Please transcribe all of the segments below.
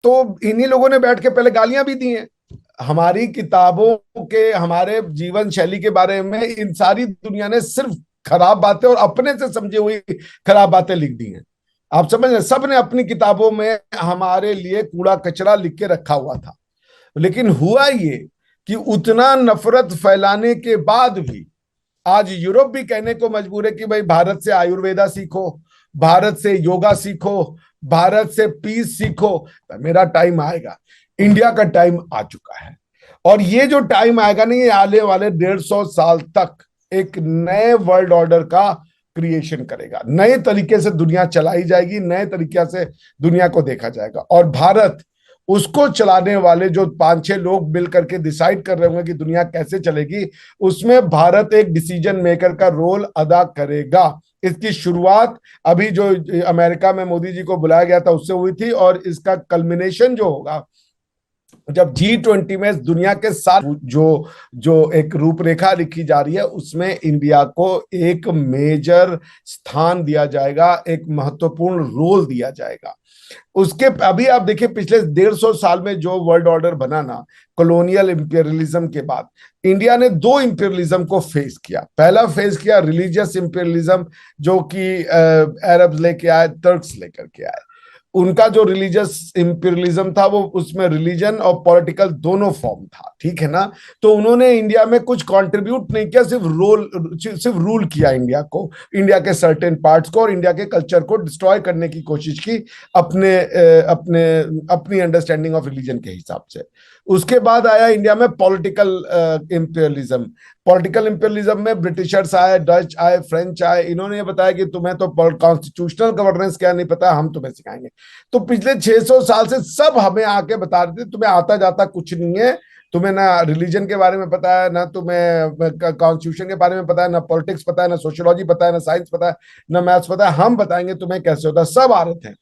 तो इन्हीं लोगों ने बैठ के पहले गालियां भी दी हैं। हमारी किताबों के, हमारे जीवन शैली के बारे में इन सारी दुनिया ने सिर्फ खराब बातें और अपने से समझी हुई खराब बातें लिख दी हैं। आप समझ रहे हैं? सब ने अपनी किताबों में हमारे लिए कूड़ा कचरा लिख के रखा हुआ था। लेकिन हुआ ये कि उतना नफरत फैलाने के बाद भी आज यूरोप भी कहने को मजबूर है कि भाई भारत से आयुर्वेदा सीखो, भारत से योगा सीखो, भारत से पीस सीखो। मेरा टाइम आएगा, इंडिया का टाइम आ चुका है। और ये जो टाइम आएगा ना, ये आने वाले 150 साल तक एक नए वर्ल्ड ऑर्डर का क्रिएशन करेगा। नए तरीके से दुनिया चलाई जाएगी, नए तरीके से दुनिया को देखा जाएगा। और भारत उसको चलाने वाले जो 5-6 लोग मिल करके डिसाइड कर रहे होंगे कि दुनिया कैसे चलेगी, उसमें भारत एक डिसीजन मेकर का रोल अदा करेगा। इसकी शुरुआत अभी जो अमेरिका में मोदी जी को बुलाया गया था उससे हुई थी, और इसका कल्मिनेशन जो होगा जब G20 में दुनिया के साथ जो जो एक रूपरेखा लिखी जा रही है, उसमें इंडिया को एक मेजर स्थान दिया जाएगा, एक महत्वपूर्ण रोल दिया जाएगा। उसके अभी आप देखिए, पिछले 150 साल में जो वर्ल्ड ऑर्डर बना ना, कॉलोनियल इंपीरियलिज्म के बाद इंडिया ने 2 इंपीरियलिज्म को फेस किया। पहला फेस किया रिलीजियस इंपीरियलिज्म, जो कि अरब्स लेके आए, तुर्क्स लेकर के आए। उनका जो रिलीजियस इंपीरियलिज्म था, वो उसमें रिलीजन और पॉलिटिकल दोनों फॉर्म था, ठीक है ना। तो उन्होंने इंडिया में कुछ कंट्रीब्यूट नहीं किया, सिर्फ रूल किया इंडिया को, इंडिया के सर्टेन पार्ट्स को, और इंडिया के कल्चर को डिस्ट्रॉय करने की कोशिश की अपनी अंडरस्टैंडिंग ऑफ रिलीजन के हिसाब से। उसके बाद आया इंडिया में पॉलिटिकल इंपीरियलिज्म। पॉलिटिकल इंपीरियलिज्म में ब्रिटिशर्स आए, डच आए, फ्रेंच आए। इन्होंने ये बताया कि तुम्हें तो कॉन्स्टिट्यूशनल गवर्नेंस क्या नहीं पता, हम तुम्हें सिखाएंगे। तो पिछले 600 साल से सब हमें आके बता रहे थे तुम्हें आता जाता कुछ नहीं है, तुम्हें ना रिलीजन के बारे में पता है, ना तुम्हें कॉन्स्टिट्यूशन के बारे में पता है, ना पॉलिटिक्स पता है, ना सोशियोलॉजी पता है, ना साइंस पता है, ना मैथ्स पता है। हम बताएंगे तुम्हें कैसे होता है। सब आ रहे थे,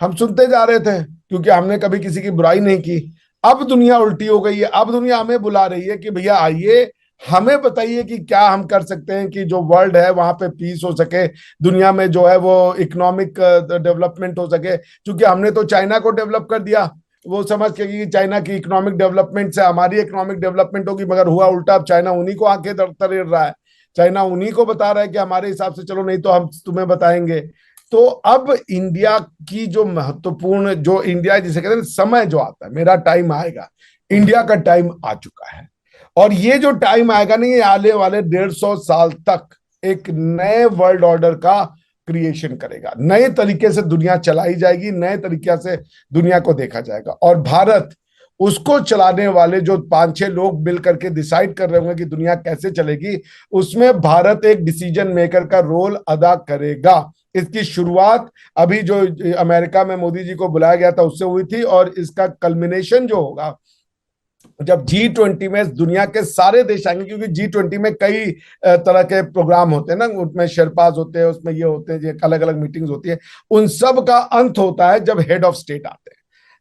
हम सुनते जा रहे थे, क्योंकि हमने कभी किसी की बुराई नहीं की। अब दुनिया उल्टी हो गई है। अब दुनिया हमें बुला रही है कि भैया आइए, हमें बताइए कि क्या हम कर सकते हैं कि जो वर्ल्ड है वहां पे पीस हो सके, दुनिया में जो है वो इकोनॉमिक डेवलपमेंट हो सके। क्योंकि हमने तो चाइना को डेवलप कर दिया, वो समझ के कि चाइना की इकोनॉमिक डेवलपमेंट से हमारी इकोनॉमिक डेवलपमेंट होगी, मगर हुआ उल्टा। अब चाइना उन्हीं को आंखें तरेड़ रहा है, चाइना उन्हीं को बता रहा है कि हमारे हिसाब से चलो, नहीं तो हम तुम्हें बताएंगे। तो अब इंडिया की जो महत्वपूर्ण, जो इंडिया जिसे कहते हैं समय जो आता है, मेरा टाइम आएगा, इंडिया का टाइम आ चुका है। और ये जो टाइम आएगा ना, ये आने वाले 150 साल तक एक नए वर्ल्ड ऑर्डर का क्रिएशन करेगा। नए तरीके से दुनिया चलाई जाएगी, नए तरीके से दुनिया को देखा जाएगा। और भारत उसको चलाने वाले जो 5-6 लोग मिल करके डिसाइड कर रहे होंगे कि दुनिया कैसे चलेगी, उसमें भारत एक डिसीजन मेकर का रोल अदा करेगा। इसकी शुरुआत अभी जो अमेरिका में मोदी जी को बुलाया गया था उससे हुई थी, और इसका कल्मिनेशन जो होगा जब G20 में दुनिया के सारे देश आएंगे। क्योंकि G20 में कई तरह के प्रोग्राम होते हैं ना, उसमें शेरपाज होते हैं, उसमें ये होते हैं, अलग अलग मीटिंग्स होती है। उन सब का अंत होता है जब हेड ऑफ स्टेट आते हैं।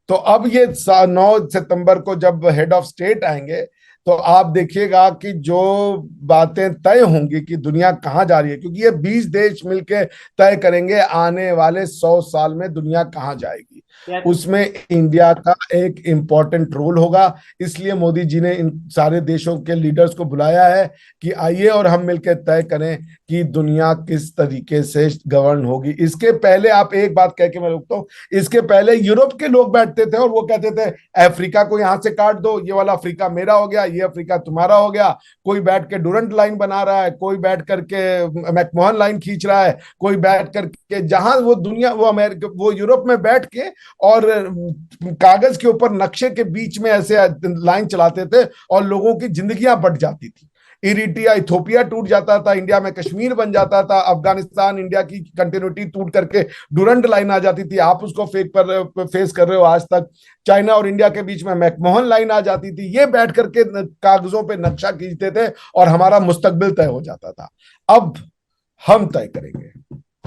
तो अब ये 9 सितंबर को जब हेड ऑफ स्टेट आएंगे, तो आप देखिएगा कि जो बातें तय होंगी कि दुनिया कहां जा रही है, क्योंकि ये 20 देश मिलकर तय करेंगे आने वाले 100 साल में दुनिया कहां जाएगी। उसमें इंडिया का एक इंपॉर्टेंट रोल होगा। इसलिए मोदी जी ने इन सारे देशों के लीडर्स को बुलाया है कि आइए और हम मिलकर तय करें कि दुनिया किस तरीके से गवर्न होगी। इसके पहले आप एक बात कह के मैं रुकता हूं, इसके पहले यूरोप के लोग बैठते थे और वो कहते थे अफ्रीका को यहां से काट दो, ये वाला अफ्रीका मेरा हो गया, ये अफ्रीका तुम्हारा हो गया। कोई बैठ के डुरंट लाइन बना रहा है, कोई बैठ करके मैकमोहन लाइन खींच रहा है, कोई बैठ करके जहां वो दुनिया, वो अमेरिका, वो यूरोप में बैठ के और कागज के ऊपर नक्शे के बीच में ऐसे लाइन चलाते थे और लोगों की जिंदगियां बट जाती थी। इरिट्रिया, इथोपिया टूट जाता था, इंडिया में कश्मीर बन जाता था, अफगानिस्तान इंडिया की कंटिन्यूटी टूट करके डुरंट लाइन आ जाती थी। आप उसको फेस कर रहे हो आज तक। चाइना और इंडिया के बीच में मैकमोहन लाइन आ जाती थी। ये बैठ करके कागजों पे नक्शा खींचते थे और हमारा मुस्तकबिल तय हो जाता था। अब हम तय करेंगे,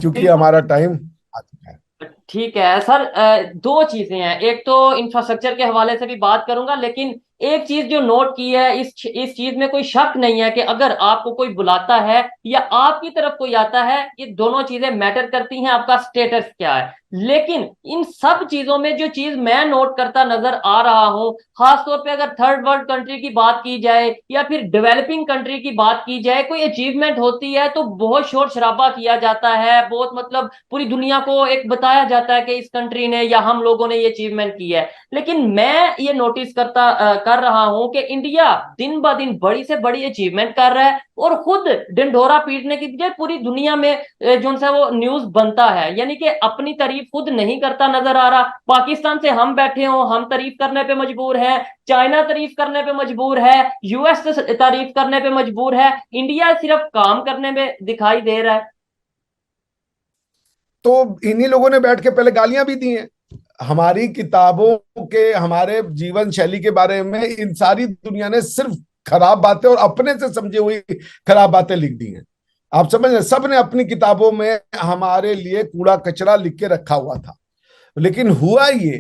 क्योंकि हमारा टाइम आ चुका है। ठीक है सर, दो चीजें हैं। एक तो इंफ्रास्ट्रक्चर के हवाले से भी बात करूंगा, लेकिन एक चीज जो नोट की है, इस चीज में कोई शक नहीं है कि अगर आपको कोई बुलाता है या आपकी तरफ कोई आता है, ये दोनों चीजें मैटर करती हैं, आपका स्टेटस क्या है। लेकिन इन सब चीजों में जो चीज मैं नोट करता नजर आ रहा हूं, खासतौर पे अगर थर्ड वर्ल्ड कंट्री की बात की जाए या फिर डेवलपिंग कंट्री की बात की जाए, कोई अचीवमेंट होती है तो बहुत शोर शराबा किया जाता है, बहुत मतलब पूरी दुनिया को एक बताया जाता है कि इस कंट्री ने या हम लोगों ने ये अचीवमेंट की है। लेकिन मैं ये नोटिस कर रहा हूं कि इंडिया दिन ब दिन बड़ी से बड़ी अचीवमेंट कर रहा है और खुद ढिंढोरा पीटने की बजाय पूरी दुनिया में जो सा वो न्यूज बनता है, यानी कि अपनी तारीफ खुद नहीं करता नजर आ रहा। पाकिस्तान से हम बैठे हों, हम तारीफ करने पे मजबूर हैं, चाइना तारीफ करने पे मजबूर है, यूएस तारीफ करने पे मजबूर है, इंडिया सिर्फ काम करने में दिखाई दे रहा है। तो इन्हीं लोगों ने बैठ के पहले गालियां भी दी हैं हमारी किताबों के, हमारे जीवन शैली के बारे में। इन सारी दुनिया ने सिर्फ खराब बातें और अपने से समझी हुई खराब बातें लिख दी हैं। आप समझ रहे, सब ने अपनी किताबों में हमारे लिए कूड़ा कचरा लिख के रखा हुआ था। लेकिन हुआ ये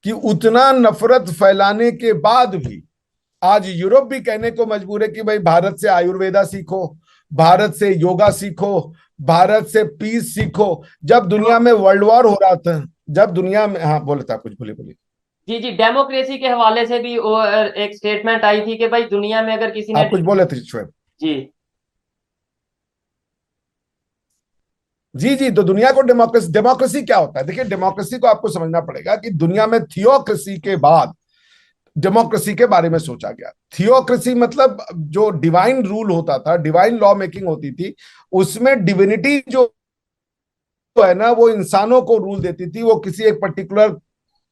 कि उतना नफरत फैलाने के बाद भी आज यूरोप भी कहने को मजबूर है कि भाई भारत से आयुर्वेदा सीखो, भारत से योगा सीखो, भारत से पीस सीखो। जब दुनिया में वर्ल्ड वॉर हो रहा था, जब दुनिया में, हाँ बोले था कुछ, बोले बोले। जी जी, डेमोक्रेसी के हवाले से भी एक स्टेटमेंट आई थी कि भाई दुनिया में अगर किसी ने, आप कुछ बोले थे शोएब? जी जी जी, तो दुनिया को डेमोक्रेसी, डेमोक्रेसी क्या होता है? देखिए, डेमोक्रेसी को आपको समझना पड़ेगा कि दुनिया में थियोक्रेसी के बाद डेमोक्रेसी के बारे में सोचा गया। थियोक्रेसी मतलब जो डिवाइन रूल होता था, डिवाइन लॉ मेकिंग होती थी, उसमें डिविनिटी जो है ना, वो इंसानों को रूल देती थी, वो किसी एक पर्टिकुलर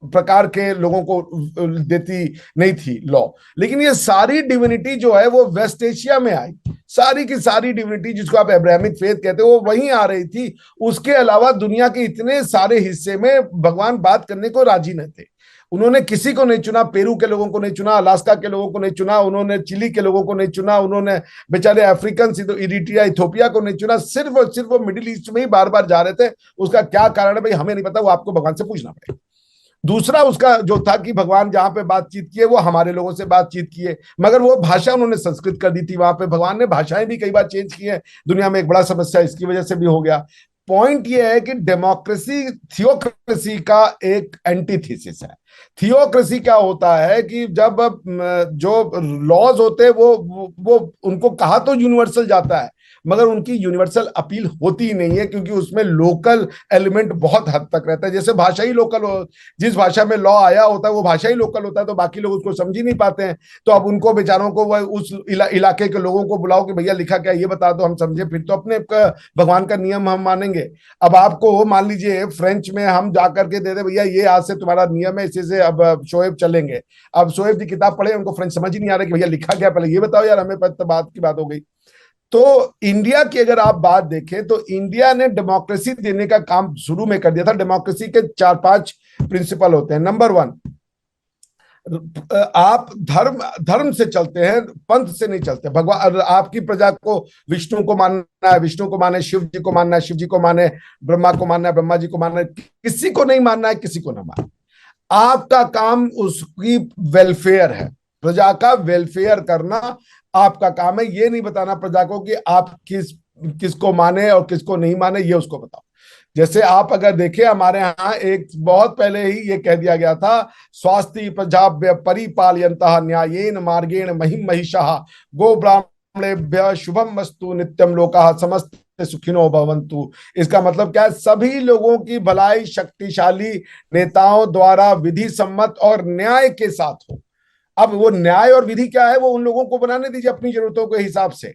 प्रकार के लोगों को देती नहीं थी लॉ। लेकिन ये सारी डिविनिटी जो है वो वेस्ट एशिया में आई, सारी की सारी डिविनिटी जिसको आप अब्राहमिक फेथ कहते हो वो वहीं आ रही थी। उसके अलावा दुनिया के इतने सारे हिस्से में भगवान बात करने को राजी न थे। उन्होंने किसी को नहीं चुना, पेरू के लोगों को नहीं चुना, अलास्का के लोगों को नहीं चुना, उन्होंने चिली के लोगों को नहीं चुना, उन्होंने बेचारे अफ्रीकन इरिट्रिया इथोपिया को नहीं चुना। सिर्फ और सिर्फ वो मिडिल ईस्ट में ही बार बार जा रहे थे। उसका क्या कारण है भाई हमें नहीं पता, वो आपको भगवान से पूछना पड़ेगा। दूसरा उसका जो था कि भगवान जहां पे बातचीत किए वो हमारे लोगों से बातचीत किए, मगर वो भाषा उन्होंने संस्कृत कर दी थी। वहां पे भगवान ने भाषाएं भी कई बार चेंज की है। दुनिया में एक बड़ा समस्या इसकी वजह से भी हो गया। पॉइंट ये है कि डेमोक्रेसी थियोक्रेसी का एक एंटीथीसिस है। थियोक्रेसी क्या होता है कि जब जो लॉज होते हैं वो उनको कहा तो यूनिवर्सल जाता है, मगर उनकी यूनिवर्सल अपील होती ही नहीं है, क्योंकि उसमें लोकल एलिमेंट बहुत हद तक रहता है। जैसे भाषा ही लोकल हो, जिस भाषा में लॉ आया होता है वो भाषा ही लोकल होता है, तो बाकी लोग उसको समझ ही नहीं पाते हैं। तो अब उनको बेचारों को उस इलाके के लोगों को बुलाओ कि भैया लिखा क्या ये बता दो, हम समझे, फिर तो अपने भगवान का नियम हम मानेंगे। अब आपको मान लीजिए फ्रेंच में हम जाकर के दे दे भैया ये आज से तुम्हारा नियम है, इसी से अब शोएब चलेंगे। अब शोएब जी किताब पढ़े, उनको फ्रेंच समझ ही नहीं आ रहा कि भैया लिखा क्या, पहले ये बताओ यार हमें, बात की बात हो गई। तो इंडिया की अगर आप बात देखें तो इंडिया ने डेमोक्रेसी देने का काम शुरू में कर दिया था। डेमोक्रेसी के 4-5 प्रिंसिपल होते हैं। नंबर 1, आप धर्म धर्म से चलते हैं, पंथ से नहीं चलते। भगवान, आपकी प्रजा को विष्णु को मानना है, विष्णु को माने, शिव जी को मानना है, शिव जी को माने, ब्रह्मा को मानना है, ब्रह्मा जी को मानना है, किसी को नहीं मानना है, किसी को ना माने। आपका काम उसकी वेलफेयर है, प्रजा का वेलफेयर करना आपका काम है। ये नहीं बताना प्रजा को कि आप किसको माने और किसको नहीं माने, ये उसको बताओ। जैसे आप अगर देखें, हमारे यहाँ एक बहुत पहले ही ये कह दिया गया था, स्वास्थ्य प्रजा परिपालयन्तः न्यायेन मार्गेण महिम महिषः गो ब्राह्मणेभ्यः शुभम मस्तु नित्यम लोकाः समस्त सुखिनो भवन्तु। इसका मतलब क्या है? सभी लोगों की भलाई शक्तिशाली नेताओं द्वारा विधि सम्मत और न्याय के साथ हो। अब वो न्याय और विधि क्या है वो उन लोगों को बनाने दीजिए अपनी जरूरतों के हिसाब से।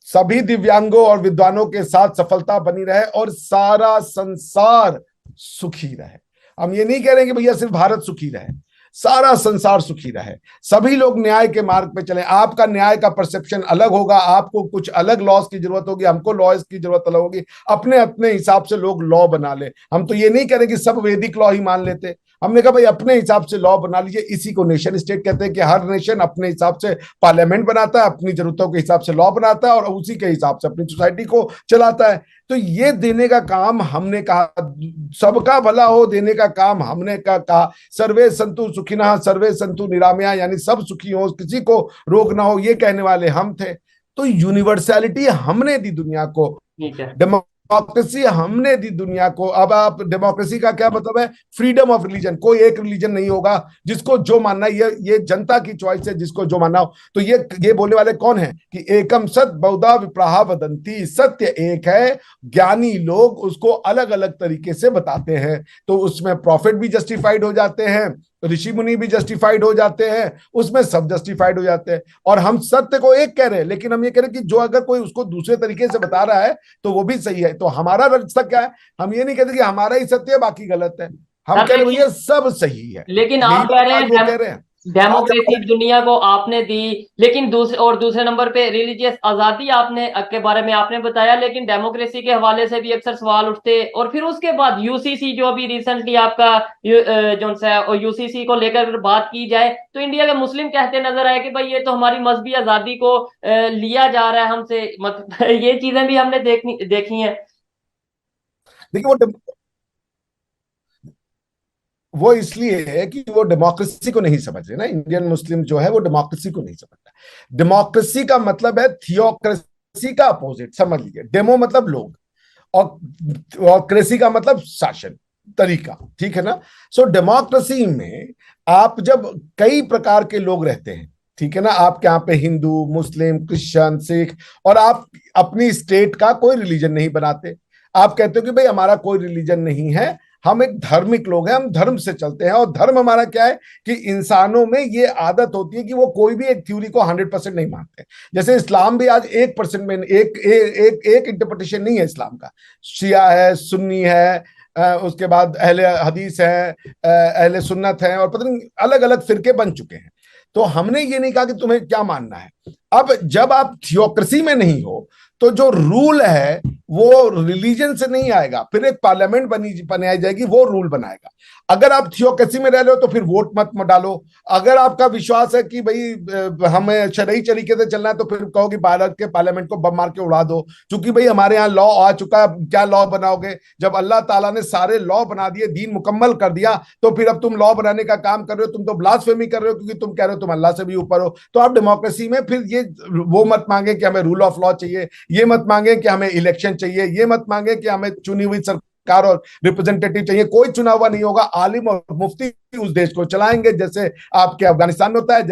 सभी दिव्यांगों और विद्वानों के साथ सफलता बनी रहे और सारा संसार सुखी रहे। हम ये नहीं कह रहे कि भैया सिर्फ भारत सुखी रहे, सारा संसार सुखी रहे, सभी लोग न्याय के मार्ग पे चले। आपका न्याय का परसेप्शन अलग होगा, आपको कुछ अलग लॉज की जरूरत होगी, हमको लॉज की जरूरत अलग होगी। अपने अपने हिसाब से लोग लॉ बना ले। हम तो ये नहीं कह रहे कि सब वैदिक लॉ ही मान लेते। हमने कहा भाई अपने हिसाब से लॉ बना लीजिए। इसी को नेशन स्टेट कहते हैं कि हर नेशन अपने हिसाब से पार्लियामेंट बनाता है, अपनी जरूरतों के हिसाब से लॉ बनाता है और उसी के हिसाब से अपनी सोसाइटी को चलाता है। तो ये देने का काम हमने कहा, सबका भला हो देने का काम हमने कहा। सर्वे संतु सुखिनः सर्वे संतु निरामया, यानी सब सुखी हो, किसी को रोग ना हो, ये कहने वाले हम थे। तो यूनिवर्सैलिटी हमने दी दुनिया को। ठीक है। डेमोक्रेसी हमने दी दुनिया को। अब आप, डेमोक्रेसी का क्या मतलब है? Freedom of religion. कोई एक रिलीजन नहीं होगा, जिसको जो मानना है, ये जनता की चॉइस है, जिसको जो मानना हो। तो ये बोलने वाले कौन है कि एकम सत बहुधा विप्राहा वदंती, सत्य एक है, ज्ञानी लोग उसको अलग अलग तरीके से बताते हैं। तो उसमें प्रॉफिट भी जस्टिफाइड हो जाते हैं, ऋषि मुनि भी जस्टिफाइड हो जाते हैं, उसमें सब जस्टिफाइड हो जाते हैं। और हम सत्य को एक कह रहे हैं, लेकिन हम ये कह रहे हैं कि जो अगर कोई उसको दूसरे तरीके से बता रहा है तो वो भी सही है। तो हमारा रास्ता क्या है? हम ये नहीं कहते कि हमारा ही सत्य है बाकी गलत है, हम सर कह रहे हैं लेकिन भैया सब सही है। लेकिन यही आप कह बात रहे आज वो हैं कह रहे हैं। आज डेमोक्रेसी हमारे, दुनिया को आपने दी, लेकिन दूसरे नंबर पे रिलीजियस आजादी आपने के बारे में आपने बताया, लेकिन डेमोक्रेसी के हवाले से भी अक्सर सवाल उठते। और फिर उसके बाद यूसीसी जो अभी रिसेंटली आपका जो सा यूसीसी को लेकर बात की जाए तो इंडिया के मुस्लिम कहते नजर आए कि भाई ये तो हमारी मजहबी आजादी को लिया जा रहा है हमसे, मतलब ये चीजें भी हमने देखी हैं। देखिए वो इसलिए है कि वो डेमोक्रेसी को नहीं समझ रहे ना। इंडियन मुस्लिम जो है वो डेमोक्रेसी को नहीं समझ रहा। डेमोक्रेसी का मतलब है थियोक्रेसी का अपोजिट, समझ लीजिए। डेमो मतलब लोग, और क्रेसी का मतलब शासन, तरीका, ठीक है ना। सो डेमोक्रेसी में आप जब कई प्रकार के लोग रहते हैं, ठीक है ना, आपके यहाँ पे हिंदू, मुस्लिम, क्रिश्चियन, सिख, और आप अपनी स्टेट का कोई रिलीजन नहीं बनाते। आप कहते हो कि भाई हमारा कोई रिलीजन नहीं है, हम एक धार्मिक लोग हैं, हम धर्म से चलते हैं। और धर्म हमारा क्या है कि इंसानों में ये आदत होती है कि वो कोई भी एक थ्योरी को 100% नहीं मानते। जैसे इस्लाम भी आज 1% में, एक इंटरप्रिटेशन नहीं है इस्लाम का। शिया है, सुन्नी है, उसके बाद अहले हदीस है, अहले सुन्नत है, और पता नहीं अलग अलग फिरके बन चुके हैं। तो हमने ये नहीं कहा कि तुम्हें क्या मानना है। अब जब आप थियोक्रेसी में नहीं हो तो जो रूल है वो रिलीजन से नहीं आएगा, फिर एक पार्लियामेंट बनाई जाएगी, वो रूल बनाएगा। अगर आप थियोक्रेसी में रह रहे हो तो फिर वोट मत डालो। अगर आपका विश्वास है कि भाई हमें शरई तरीके से चलना है तो फिर कहो कि भारत के पार्लियामेंट को बम मार के उड़ा दो, क्योंकि भाई हमारे यहाँ लॉ आ चुका है। क्या लॉ बनाओगे जब अल्लाह ताला ने सारे लॉ बना दिए, दीन मुकम्मल कर दिया, तो फिर अब तुम लॉ बनाने का काम कर रहे हो? तुम तो ब्लास्फेमी कर रहे हो, क्योंकि तुम कह रहे हो तुम अल्लाह से भी ऊपर हो। तो आप डेमोक्रेसी में फिर ये वो मत मांगे कि हमें रूल ऑफ लॉ चाहिए, ये मत मांगे कि हमें इलेक्शन चाहिए, ये मत मांगे कि हमें चुनी हुई सरकार और रिप्रेजेंटेटिव चाहिए। कोई चुना हुआ नहीं होगा, आलिम और मुफ्ती उस देश को चलाएंगे, जैसे आपके अफगानिस्तान में होता है,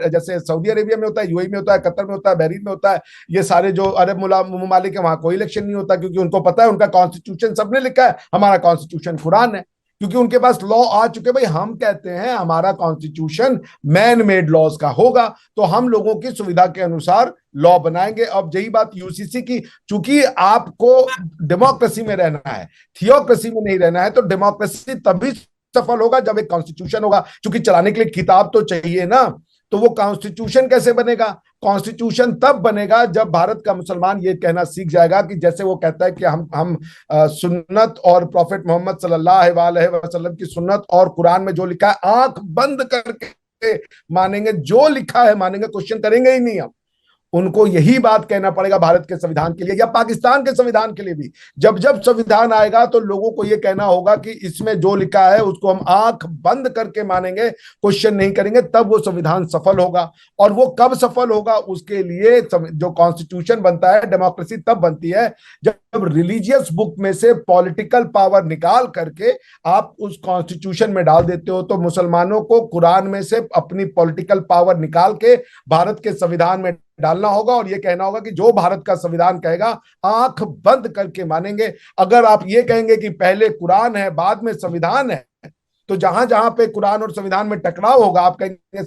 जैसे सऊदी अरेबिया में होता है, यूएई में होता है, कतर में होता है, बहरीन में होता है। ये सारे जो अरब मुमालिक है वहां कोई इलेक्शन नहीं होता, क्योंकि उनको पता है उनका कॉन्स्टिट्यूशन सबने लिखा है, हमारा कॉन्स्टिट्यूशन कुरान है, क्योंकि उनके पास लॉ आ चुके। भाई हम कहते हैं हमारा कॉन्स्टिट्यूशन मैन मेड लॉज का होगा, तो हम लोगों की सुविधा के अनुसार लॉ बनाएंगे। अब यही बात यूसीसी की, चूंकि आपको डेमोक्रेसी में रहना है, थियोक्रेसी में नहीं रहना है, तो डेमोक्रेसी तभी सफल होगा जब एक कॉन्स्टिट्यूशन होगा। क्योंकि चलाने के लिए किताब तो चाहिए ना। तो वो कॉन्स्टिट्यूशन कैसे बनेगा? कॉन्स्टिट्यूशन तब बनेगा जब भारत का मुसलमान ये कहना सीख जाएगा कि जैसे वो कहता है कि हम सुन्नत और प्रॉफिट मोहम्मद सल्लल्लाहु अलैहि वसल्लम की सुन्नत और कुरान में जो लिखा है आंख बंद करके मानेंगे, जो लिखा है मानेंगे, क्वेश्चन करेंगे ही नहीं हम। उनको यही बात कहना पड़ेगा भारत के संविधान के लिए या पाकिस्तान के संविधान के लिए भी। जब जब संविधान आएगा तो लोगों को यह कहना होगा कि इसमें जो लिखा है उसको हम आंख बंद करके मानेंगे, क्वेश्चन नहीं करेंगे, तब वो संविधान सफल होगा। और वो कब सफल होगा? उसके लिए जो कॉन्स्टिट्यूशन बनता है, डेमोक्रेसी तब बनती है जब रिलीजियस बुक में से पॉलिटिकल पावर निकाल करके आप उस कॉन्स्टिट्यूशन में डाल देते हो। तो मुसलमानों को कुरान में से अपनी पॉलिटिकल पावर निकाल के भारत के संविधान में डालना होगा, और यह कहना होगा कि जो भारत का संविधान कहेगा आंख बंद करके मानेंगे। अगर आप ये कहेंगे कि पहले कुरान है बाद में संविधान है, तो जहां जहां पे कुरान और संविधान में टकराव होगा आप कहेंगे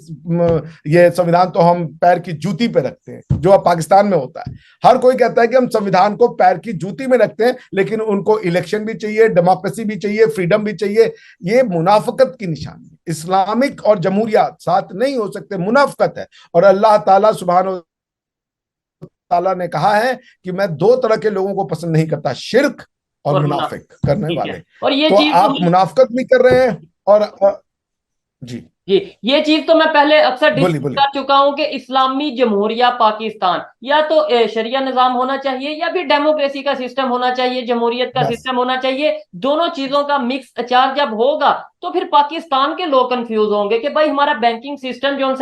ये संविधान तो हम पैर की जूती पे रखते हैं, जो अब पाकिस्तान में होता है। हर कोई कहता है कि हम संविधान को पैर की जूती में रखते हैं, लेकिन उनको इलेक्शन भी चाहिए, डेमोक्रेसी भी चाहिए, फ्रीडम भी चाहिए। ये मुनाफिकत की निशानी है। इस्लामिक और जमहूरियत साथ नहीं हो सकते, मुनाफिकत है। और अल्लाह ताला सुभान ताला ने कहा है कि मैं दो तरह के लोगों को पसंद नहीं करता, शिर्क और और मुनाफिक करने ठीक वाले। है, और ये तो चीज आप मुनाफिकत भी कर रहे हैं और जी। जी, ये चीज तो मैं पहले अक्सर बोलिए डिस्कस बोलिए। कर चुका हूं कि इस्लामी जमहूरिया पाकिस्तान या तो शरिया निजाम होना चाहिए या फिर डेमोक्रेसी का सिस्टम होना चाहिए, जमहूरियत का बस सिस्टम होना चाहिए। दोनों चीजों का मिक्स अचार जब होगा तो फिर पाकिस्तान के लोग कंफ्यूज होंगे कि भाई हमारा बैंकिंग सिस्टम जो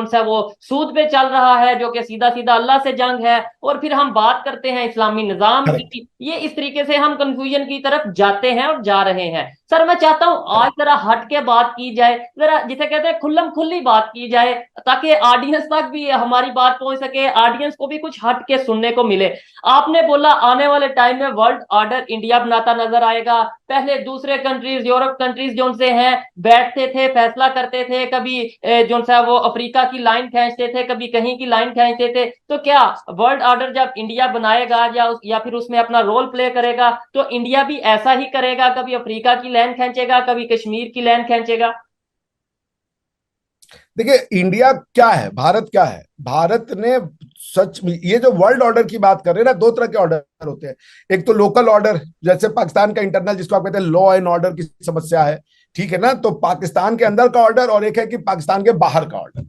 सा वो सूद पे चल रहा है, जो कि सीधा सीधा अल्लाह से जंग है, और फिर हम बात करते हैं इस्लामी निजाम करेक्ट की। ये इस तरीके से हम कंफ्यूजन की तरफ जाते हैं और जा रहे हैं। सर मैं चाहता हूं आज करेक्ट। जरा हट के बात की जाए, जरा जिसे कहते हैं खुल्लम खुल्ली बात की जाए, ताकि ऑडियंस तक भी हमारी बात पहुंच सके, ऑडियंस को भी कुछ हट के सुनने को मिले। आपने बोला आने वाले टाइम में वर्ल्ड ऑर्डर इंडिया बनाता नजर आएगा। पहले दूसरे कंट्रीज, यूरोप कंट्रीज जो से हैं, बैठते थे, फैसला करते थे, कभी जो सा वो अफ्रीका की लाइन खींचते थे, कभी कहीं की लाइन खींचते थे। तो क्या वर्ल्ड ऑर्डर जब इंडिया बनाएगा या फिर उसमें अपना रोल प्ले करेगा तो इंडिया भी ऐसा ही करेगा, कभी अफ्रीका की लाइन खींचेगा, कभी कश्मीर की लाइन खींचेगा? देखिए इंडिया क्या है, भारत क्या है, भारत ने सच में ये जो वर्ल्ड ऑर्डर की बात कर रहे हैं ना, दो तरह के ऑर्डर होते हैं। एक तो लोकल ऑर्डर, जैसे पाकिस्तान का इंटरनल जिसको आप कहते हैं लॉ एंड ऑर्डर की समस्या है, ठीक है ना, तो पाकिस्तान के अंदर का ऑर्डर, और एक है कि पाकिस्तान के बाहर का ऑर्डर।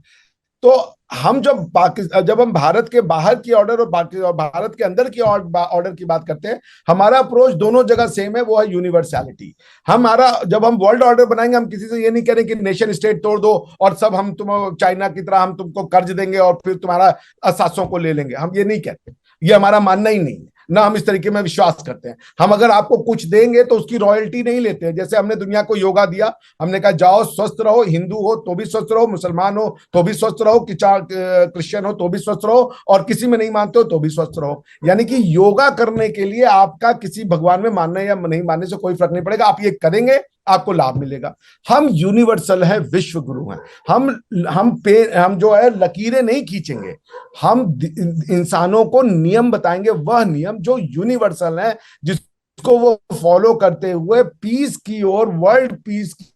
तो हम जब हम भारत के बाहर की ऑर्डर और भारत के अंदर की ऑर्डर की बात करते हैं, हमारा अप्रोच दोनों जगह सेम है, वो है यूनिवर्सैलिटी। हमारा जब हम वर्ल्ड ऑर्डर बनाएंगे, हम किसी से ये नहीं कह रहे कि नेशन स्टेट तोड़ दो और सब हम तुम चाइना की तरह हम तुमको कर्ज देंगे और फिर तुम्हारा असासों को ले लेंगे, हम ये नहीं कहते। ये हमारा मानना ही नहीं है, ना हम इस तरीके में विश्वास करते हैं। हम अगर आपको कुछ देंगे तो उसकी रॉयल्टी नहीं लेते हैं। जैसे हमने दुनिया को योगा दिया, हमने कहा जाओ स्वस्थ रहो, हिंदू हो तो भी स्वस्थ रहो, मुसलमान हो तो भी स्वस्थ रहो, क्रिश्चियन हो तो भी स्वस्थ रहो, और किसी में नहीं मानते हो तो भी स्वस्थ रहो। यानी कि योगा करने के लिए आपका किसी भगवान में मानने या नहीं मानने से कोई फर्क नहीं पड़ेगा, आप ये करेंगे आपको लाभ मिलेगा। हम यूनिवर्सल है, विश्व गुरु हैं। हम जो है लकीरें नहीं खींचेंगे, हम इंसानों को नियम बताएंगे, वह नियम जो यूनिवर्सल है, जिसको वो फॉलो करते हुए पीस की ओर, वर्ल्ड पीस की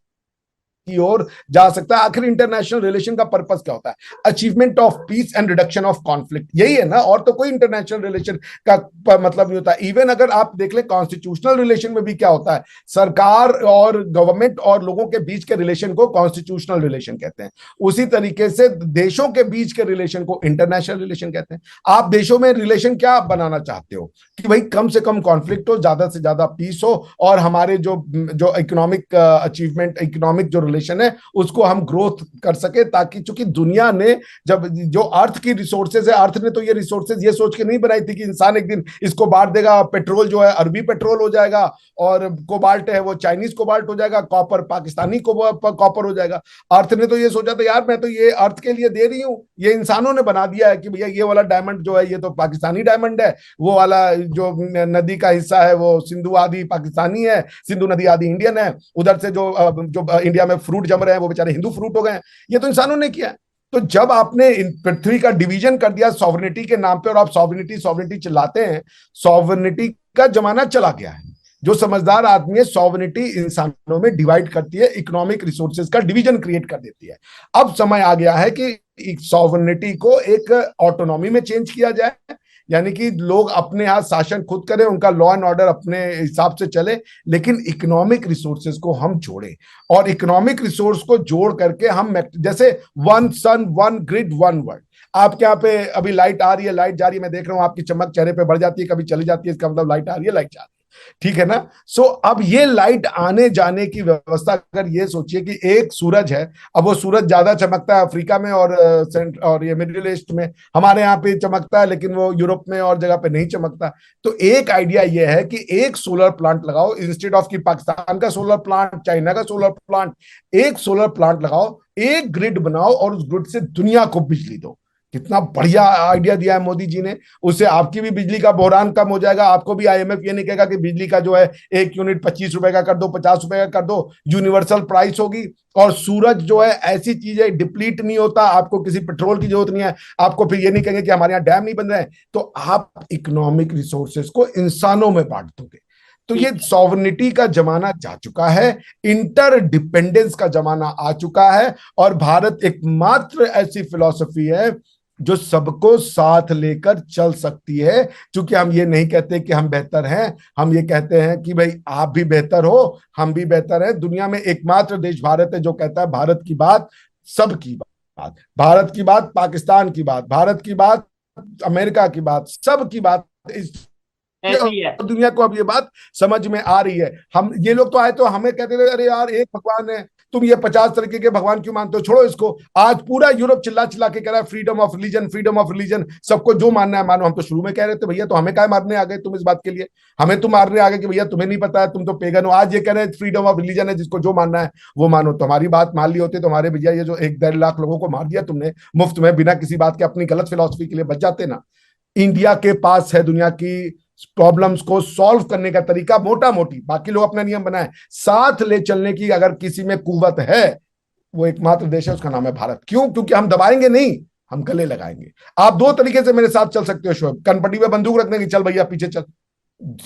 ओर जा सकता है। आखिर इंटरनेशनल रिलेशन का पर्पस क्या होता है? Achievement of peace and reduction of conflict, यही है ना, और तो कोई इंटरनेशनल रिलेशन का मतलब नहीं होता। इवन अगर आप देख ले कॉन्स्टिट्यूशनल रिलेशन में भी क्या होता है, सरकार और गवर्नमेंट और लोगों के बीच के रिलेशन को कॉन्स्टिट्यूशनल रिलेशन कहते हैं। उसी तरीके से देशों के बीच के रिलेशन को इंटरनेशनल रिलेशन कहते हैं। आप देशों में रिलेशन क्या बनाना चाहते हो कि भाई कम से कम कॉन्फ्लिक्ट हो, ज्यादा से ज्यादा पीस हो, और हमारे जो जो इकोनॉमिक अचीवमेंट, इकोनॉमिक जो रिलेशन है उसको हम ग्रोथ कर सके, ताकि चूंकि दुनिया ने जब जो अर्थ की रिसोर्सेज है, अर्थ ने तो ये रिसोर्सेज ये सोच के नहीं बनाई थी कि इंसान एक दिन इसको बांट देगा, पेट्रोल जो है अरबी पेट्रोल हो जाएगा, और कोबाल्ट है वो चाइनीज कोबाल्ट हो जाएगा, कॉपर पाकिस्तानी कॉपर हो जाएगा। अर्थ ने तो ये सोचा था यार मैं तो ये अर्थ के लिए दे रही हूँ, ये इंसानों ने बना दिया है कि भैया ये वाला डायमंड जो है ये तो पाकिस्तानी डायमंड है, वो वाला जो नदी का हिस्सा है वो सिंधु आदि पाकिस्तानी है, सिंधु नदी आदि इंडियन है, उधर से जो जो इंडिया में फ्रूट जम रहे हैं वो बेचारे हिंदू फ्रूट हो गए हैं। ये तो इंसानों ने किया है। तो जब आपने पृथ्वी का डिवीजन कर दिया सॉवरेनिटी के नाम पे, और आप सॉवरेनिटी सॉवरेनिटी चिल्लाते हैं, सॉवरेनिटी का जमाना चला गया है। जो समझदार आदमी है, सॉवरेनिटी इंसानों में डिवाइड करती है, इकोनॉमिक रिसोर्सेज का डिवीजन क्रिएट कर देती है। अब समय आ गया है कि सॉवरेनिटी को एक ऑटोनॉमी में चेंज किया जाए, यानी कि लोग अपने यहाँ शासन खुद करें, उनका लॉ एंड ऑर्डर अपने हिसाब से चले, लेकिन इकोनॉमिक रिसोर्सेज को हम जोड़ें। और इकोनॉमिक रिसोर्स को जोड़ करके हम जैसे one sun one grid one world. आपके यहाँ पे अभी लाइट आ रही है, लाइट जा रही है, मैं देख रहा हूँ आपकी चमक चेहरे पे बढ़ जाती है, कभी चली जाती है, इसका मतलब लाइट आ रही है, लाइट जा रही है, ठीक है ना। सो अब ये लाइट आने जाने की व्यवस्था, अगर ये सोचिए कि एक सूरज है, अब वो सूरज ज्यादा चमकता है अफ्रीका में और ये मिडिल ईस्ट में, हमारे यहाँ पे चमकता है लेकिन वो यूरोप में और जगह पे नहीं चमकता। तो एक आइडिया ये है कि एक सोलर प्लांट लगाओ, इंस्टेड ऑफ कि पाकिस्तान का सोलर प्लांट, चाइना का सोलर प्लांट, एक सोलर प्लांट लगाओ, एक ग्रिड बनाओ और उस ग्रिड से दुनिया को बिजली दो। कितना बढ़िया आइडिया दिया है मोदी जी ने। उससे आपकी भी बिजली का बहरान कम हो जाएगा, आपको भी आईएमएफ ये नहीं कहेगा कि बिजली का जो है एक यूनिट 25 रुपए का कर दो, 50 रुपए का कर दो, यूनिवर्सल प्राइस होगी। और सूरज जो है ऐसी चीज है, डिप्लीट नहीं होता, आपको किसी पेट्रोल की जरूरत नहीं है, आपको फिर ये नहीं कहेंगे कि हमारे यहाँ डैम नहीं बन रहे हैं। तो आप इकोनॉमिक रिसोर्सेज को इंसानों में बांट दोगे। तो ये सॉवरेनिटी का जमाना जा चुका है, इंटर डिपेंडेंस का जमाना आ चुका है, और भारत एकमात्र ऐसी फिलॉसफी है जो सबको साथ लेकर चल सकती है। क्योंकि हम ये नहीं कहते कि हम बेहतर हैं, हम ये कहते हैं कि भाई आप भी बेहतर हो, हम भी बेहतर है। दुनिया में एकमात्र देश भारत है जो कहता है भारत की बात सबकी बात, भारत की बात पाकिस्तान की बात, भारत की बात अमेरिका की बात, सबकी बात। इस ऐसे ही है। दुनिया को अब ये बात समझ में आ रही है। हम ये लोग तो आए तो हमें कहते थे अरे यार एक भगवान है, तुम ये 50 तरीके के भगवान क्यों मानते हो, छोड़ो इसको। आज पूरा यूरोप चिल्ला चिल्ला के कह रहा है freedom of religion, freedom of religion, सबको जो मानना है मानो। हम तो शुरू में कह रहे थे भैया तो हमें क्या मारने आ गए तुम इस बात के लिए, हमें तुम मारने आ गए कि भैया तुम्हें नहीं पता है, तुम तो पेगन हो। आज ये कह रहे हैं फ्रीडम ऑफ रिलीजन है, जिसको जो मानना है वो मानो। तुम्हारी बात मान ली होती तो हमारे भैया ये जो 1-1.5 लाख लोगों को मार दिया तुमने मुफ्त में बिना किसी बात के, अपनी गलत फिलॉसफी के लिए बच जाते ना। इंडिया के पास है दुनिया की प्रॉब्लम्स को सॉल्व करने का तरीका, मोटा मोटी, बाकी लोग अपना नियम बनाए, साथ ले चलने की अगर किसी में कुवत है वो एकमात्र देश है, उसका नाम है भारत। क्यों? क्योंकि हम दबाएंगे नहीं, हम गले लगाएंगे। आप दो तरीके से मेरे साथ चल सकते हो शोएब, कनपट्टी में बंदूक रखने की, चल भैया पीछे चल,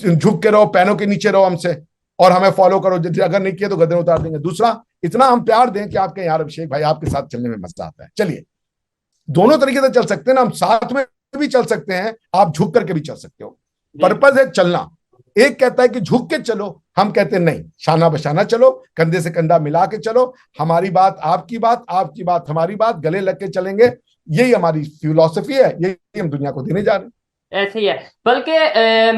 झुक के रहो, पैनों के नीचे रहो हमसे और हमें फॉलो करो, अगर नहीं किया तो गद्दे उतार देंगे। दूसरा, इतना हम प्यार दें कि आपके यार अभिषेक भाई आपके साथ चलने में मजा आता है। चलिए, दोनों तरीके से चल सकते हैं ना, हम साथ में भी चल सकते हैं, आप झुक करके भी चल सकते हो। पर्पज है चलना। एक कहता है कि झुक के चलो, हम कहते हैं नहीं, शाना बशाना चलो, कंधे से कंधा मिला के चलो, हमारी बात आपकी बात, आपकी बात हमारी बात, गले लग के चलेंगे। यही हमारी फिलॉसफी है, यही हम दुनिया को देने जा रहे हैं। ऐसे ही है। बल्कि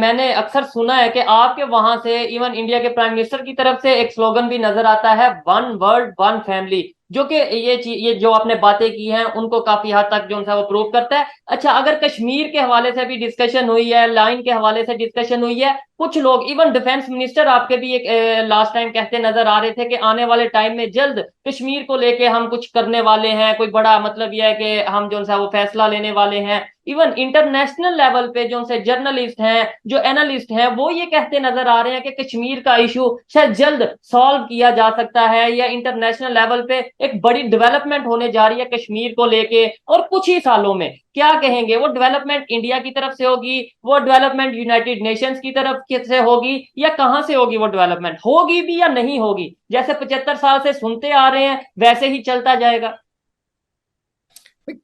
मैंने अक्सर सुना है कि आपके वहां से, इवन इंडिया के प्राइम मिनिस्टर की तरफ से एक स्लोगन भी नजर आता है, वन वर्ल्ड वन फैमिली, जो कि ये जो आपने बातें की हैं उनको काफी हद तक जो है वो प्रूव करता है। अच्छा, अगर कश्मीर के हवाले से भी डिस्कशन हुई है, लाइन के हवाले से डिस्कशन हुई है, कुछ लोग इवन डिफेंस मिनिस्टर आपके भी एक लास्ट टाइम कहते नजर आ रहे थे कि आने वाले टाइम में जल्द कश्मीर को लेके हम कुछ करने वाले हैं, कोई बड़ा मतलब यह है कि हम जो है वो फैसला लेने वाले हैं। इवन इंटरनेशनल लेवल पे जो से जर्नलिस्ट हैं, जो एनालिस्ट हैं, वो ये कहते नजर आ रहे हैं कि कश्मीर का इशू शायद जल्द सॉल्व किया जा सकता है, या इंटरनेशनल लेवल पे एक बड़ी डेवलपमेंट होने जा रही है कश्मीर को लेके। और कुछ ही सालों में क्या कहेंगे, वो डेवलपमेंट इंडिया की तरफ से होगी, वो डेवलपमेंट यूनाइटेड नेशंस की तरफ से होगी, या कहां से होगी? वो डेवलपमेंट होगी भी या नहीं होगी? जैसे 75 साल से सुनते आ रहे हैं वैसे ही चलता जाएगा।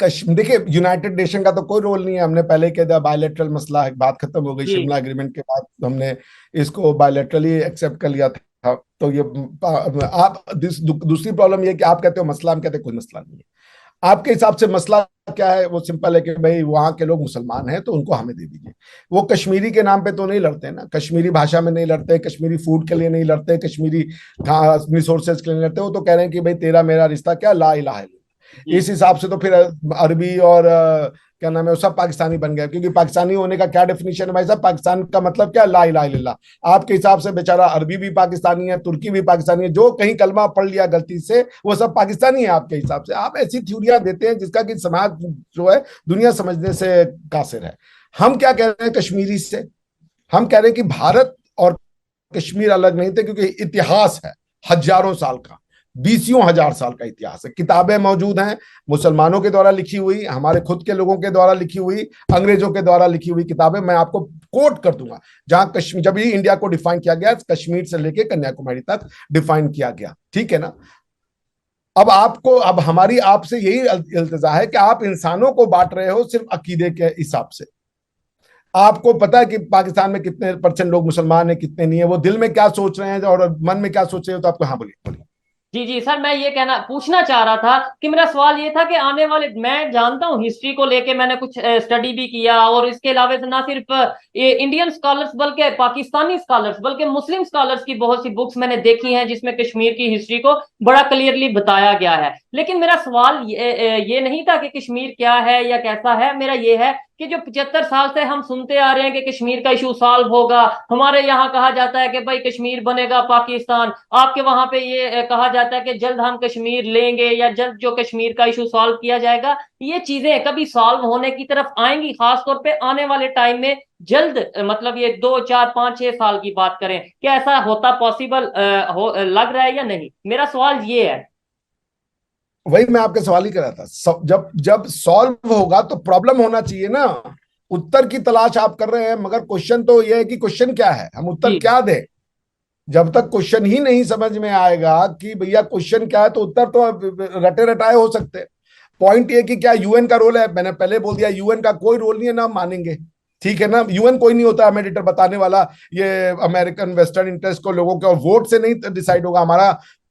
कश्मीर देखिए, यूनाइटेड नेशन का तो कोई रोल नहीं है, हमने पहले ही कह दिया बायलैटरल मसला है, बात खत्म हो गई। जी। शिमला एग्रीमेंट के बाद हमने इसको बायलैटरली एक्सेप्ट कर लिया था। तो ये आप दूसरी प्रॉब्लम ये कि आप कहते हो मसला, हम कहते हैं कोई मसला नहीं है। आपके हिसाब से मसला क्या है? वो सिंपल है कि भाई वहां के लोग मुसलमान हैं तो उनको हमें दे दीजिए। वो कश्मीरी के नाम पे तो नहीं लड़ते ना, कश्मीरी भाषा में नहीं लड़ते, कश्मीरी फूड के लिए नहीं लड़ते, कश्मीरी रिसोर्सेज के लिए नहीं लड़ते। वो तो कह रहे हैं कि भाई तेरा मेरा रिश्ता क्या, ला इलाहा इल्लल्लाह। जी। इस हिसाब से तो फिर अरबी और क्या नाम है, वो सब पाकिस्तानी बन गए। क्योंकि पाकिस्तानी होने का क्या डेफिनेशन है भाई साहब? पाकिस्तान का मतलब क्या? ला इलाहा इल्लल्लाह। आपके हिसाब से बेचारा अरबी भी पाकिस्तानी है, तुर्की भी पाकिस्तानी है, जो कहीं कलमा पढ़ लिया गलती से वो सब पाकिस्तानी है आपके हिसाब से। आप ऐसी थ्योरियां देते हैं जिसका कि समाज जो है दुनिया समझने से कासिर है। हम क्या कह रहे हैं कश्मीरी से? हम कह रहे हैं कि भारत और कश्मीर अलग नहीं थे, क्योंकि इतिहास है हजारों साल का, 20,000 साल का इतिहास है। किताबें मौजूद हैं, मुसलमानों के द्वारा लिखी हुई, हमारे खुद के लोगों के द्वारा लिखी हुई, अंग्रेजों के द्वारा लिखी हुई किताबें। मैं आपको कोट कर दूंगा, जहां कश्मीर, जब ये इंडिया को डिफाइन किया गया, कश्मीर से लेकर कन्याकुमारी तक डिफाइन किया गया, ठीक है ना। अब आपको, अब हमारी आपसे यही इल्तिजा है कि आप इंसानों को बांट रहे हो सिर्फ अकीदे के हिसाब से। आपको पता है कि पाकिस्तान में कितने % लोग मुसलमान है, कितने नहीं है, वो दिल में क्या सोच रहे हैं और मन में क्या सोच रहे हो, तो आपको हाँ बोलिए बोलिए। जी जी सर, मैं ये कहना पूछना चाह रहा था कि मेरा सवाल ये था कि आने वाले, मैं जानता हूँ हिस्ट्री को लेके मैंने कुछ स्टडी भी किया, और इसके अलावा से ना सिर्फ ये इंडियन स्कॉलर्स बल्कि पाकिस्तानी स्कॉलर्स, बल्कि मुस्लिम स्कॉलर्स की बहुत सी बुक्स मैंने देखी हैं जिसमें कश्मीर की हिस्ट्री को बड़ा क्लियरली बताया गया है। लेकिन मेरा सवाल ये नहीं था कि कश्मीर क्या है या कैसा है, मेरा ये है कि जो 75 साल से हम सुनते आ रहे हैं कि कश्मीर का इशू सॉल्व होगा, हमारे यहाँ कहा जाता है कि भाई कश्मीर बनेगा पाकिस्तान, आपके वहां पे ये कहा जाता है कि जल्द हम कश्मीर लेंगे या जल्द जो कश्मीर का इशू सॉल्व किया जाएगा, ये चीजें कभी सॉल्व होने की तरफ आएंगी? खासतौर पे आने वाले टाइम में जल्द, मतलब ये 2 4 5 6 साल की बात करें, क्या ऐसा होता पॉसिबल लग रहा है या नहीं? मेरा सवाल ये है। वही मैं आपके सवाल ही कर रहा था। जब जब सॉल्व होगा तो प्रॉब्लम होना चाहिए ना। उत्तर की तलाश आप कर रहे हैं, मगर क्वेश्चन तो ये है कि क्वेश्चन क्या है, हम उत्तर जी। क्या दें। जब तक क्वेश्चन ही नहीं समझ में आएगा कि भैया क्वेश्चन क्या है, तो उत्तर तो रटे रटाए हो सकते हैं। पॉइंट ये कि क्या यूएन का रोल है, मैंने पहले बोल दिया यूएन का कोई रोल नहीं है, ना हम मानेंगे, ठीक है ना। यूएन कोई नहीं होता मेडिएटर बताने वाला, ये अमेरिकन वेस्टर्न इंटरेस्ट को लोगों के और वोट से नहीं डिसाइड होगा।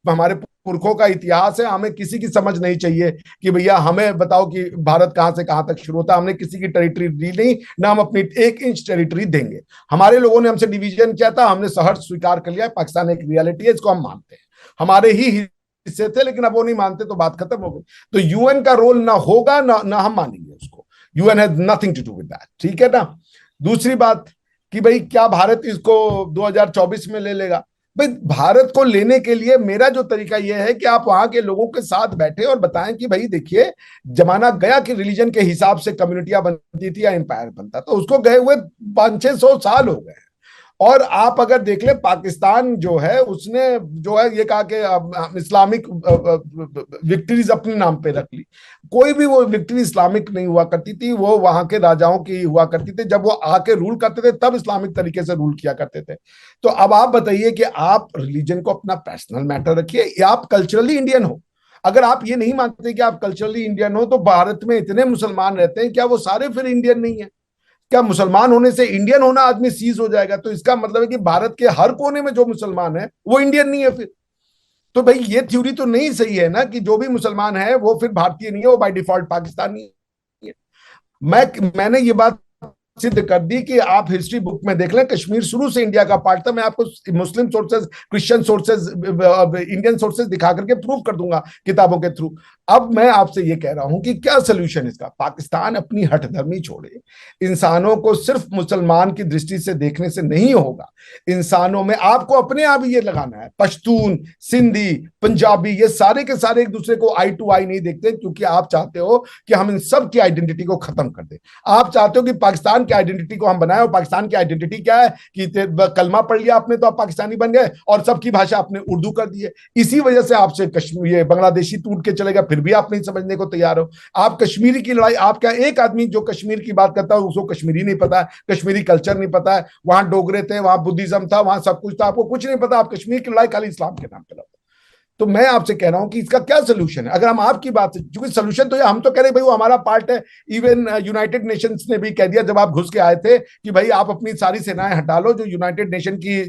हमारे पुरखों का इतिहास है, हमें किसी की समझ नहीं चाहिए कि भैया हमें बताओ कि भारत कहां से कहां तक शुरू होता। हमने किसी की टेरिटरी दी नहीं, ना हम अपनी 1 इंच टेरिटरी देंगे। हमारे लोगों ने हमसे डिवीजन किया था, हमने सहर्ष स्वीकार कर लिया, पाकिस्तान एक रियलिटी है, इसको हम मानते हैं, हमारे ही हिस्से थे, लेकिन अब वो नहीं मानते तो बात खत्म हो गई। तो यूएन का रोल ना होगा ना हम मानेंगे उसको, UN has nothing to do with that, ठीक है ना। दूसरी बात कि भाई क्या भारत इसको 2024 में ले लेगा? भाई भारत को लेने के लिए मेरा जो तरीका यह है कि आप वहां के लोगों के साथ बैठे और बताएं कि भाई देखिए, जमाना गया कि रिलीजन के हिसाब से कम्युनिटियां बनती थी या एम्पायर बनता, तो उसको गए हुए 500-600 साल हो गए। और आप अगर देख ले, पाकिस्तान जो है उसने जो है ये कहा कि इस्लामिक विक्ट्रीज अपने नाम पे रख ली। कोई भी वो विक्ट्री इस्लामिक नहीं हुआ करती थी, वो वहां के राजाओं की हुआ करती थी, जब वो आके रूल करते थे तब इस्लामिक तरीके से रूल किया करते थे। तो अब आप बताइए कि आप रिलीजन को अपना पर्सनल मैटर रखिए या आप कल्चरली इंडियन हो। अगर आप ये नहीं मानते कि आप कल्चरली इंडियन हो, तो भारत में इतने मुसलमान रहते हैं, क्या वो सारे फिर इंडियन नहीं है? क्या मुसलमान होने से इंडियन होना आदमी सीज हो जाएगा? तो इसका मतलब है कि भारत के हर कोने में जो मुसलमान है वो इंडियन नहीं है फिर। तो भाई ये थ्योरी तो नहीं सही है ना, कि जो भी मुसलमान है वो फिर भारतीय नहीं है, वो बाय डिफॉल्ट पाकिस्तानी है। मैंने ये बात सिद्ध कर दी कि आप हिस्ट्री बुक में देख लें, कश्मीर शुरू से इंडिया का पार्ट था। मैं आपको Muslim sources, Christian sources, Indian sources दिखा करके प्रूव कर दूंगा किताबों के थ्रू। अब मैं आपसे ये कह रहा हूं कि क्या सोल्यूशन इसका? पाकिस्तान अपनी हठधर्मी छोड़े, इंसानों को सिर्फ मुसलमान की दृष्टि से देखने से नहीं होगा। इंसानों में आपको अपने आप ये लगाना है, पश्तून, सिंधी, पंजाबी, ये सारे के सारे एक दूसरे को आई टू आई नहीं देखते, क्योंकि आप चाहते हो कि हम इन सब की आइडेंटिटी को खत्म कर दें। आप चाहते हो कि पाकिस्तान की आइडेंटिटी को हम बनाए, और पाकिस्तान की आइडेंटिटी क्या है कि कलमा पढ़ लिया आपने तो आप पाकिस्तानी बन गए, और सबकी भाषा आपने उर्दू कर दी है। इसी वजह से आपसे कश्मीर, ये बांग्लादेशी टूट के चलेगा, फिर भी आप नहीं समझने को तैयार हो। आप कश्मीरी की लड़ाई, आप क्या, एक आदमी जो कश्मीर की बात करता है उसको कश्मीरी नहीं पता है, कश्मीरी कल्चर नहीं पता है, वहां डोगरे थे, वहां बुद्धिज्म था, वहां सब कुछ था, आपको कुछ नहीं पता, आप कश्मीर की लड़ाई खाली इस्लाम के नाम पे लड़ते। तो मैं आपसे कह रहा हूं कि इसका क्या सोल्यूशन है? अगर हम आपकी बात से, क्योंकि सोल्यूशन तो हम तो कह रहे भाई वो हमारा पार्ट है। इवन यूनाइटेड नेशंस ने भी कह दिया जब आप घुस के आए थे कि भाई आप अपनी सारी सेनाएं हटा लो, जो यूनाइटेड नेशन की